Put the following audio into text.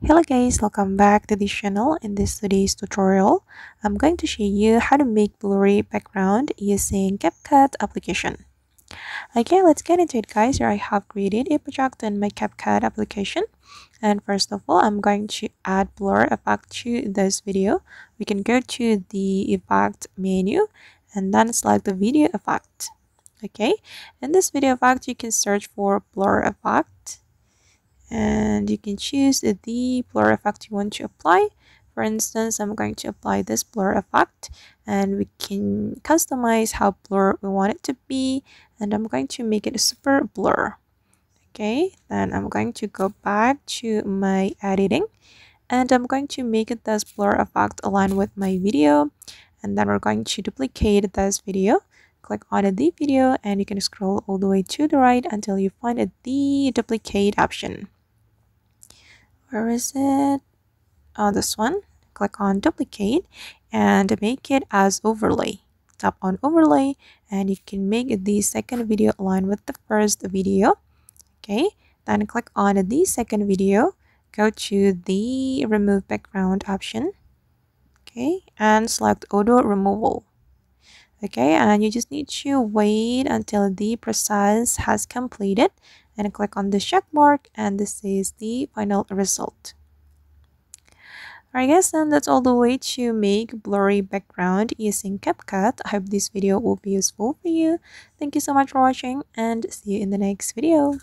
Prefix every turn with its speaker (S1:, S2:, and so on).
S1: Hello guys, welcome back to this channel. In this today's tutorial, I'm going to show you how to make blurry background using CapCut application. Okay, let's get into it guys. Here I have created a project in my CapCut application. And first of all, I'm going to add blur effect to this video. We can go to the effect menu and then select the video effect. Okay, in this video effect, you can search for blur effect and you can choose the blur effect you want to apply. For instance, I'm going to apply this blur effect and we can customize how blur we want it to be, and I'm going to make it a super blur. Okay, then I'm going to go back to my editing and I'm going to make it this blur effect align with my video, and then we're going to duplicate this video. Click on the video and you can scroll all the way to the right until you find the duplicate option. Where is it? Oh, this one. Click on duplicate and make it as overlay. Tap on overlay and you can make the second video align with the first video. Okay, then click on the second video, go to the remove background option. Okay, and select auto removal. Okay, and you just need to wait until the process has completed and click on the check mark, and this is the final result. Alright guys, and that's all the way to make blurry background using CapCut. I hope this video will be useful for you. Thank you so much for watching and see you in the next video.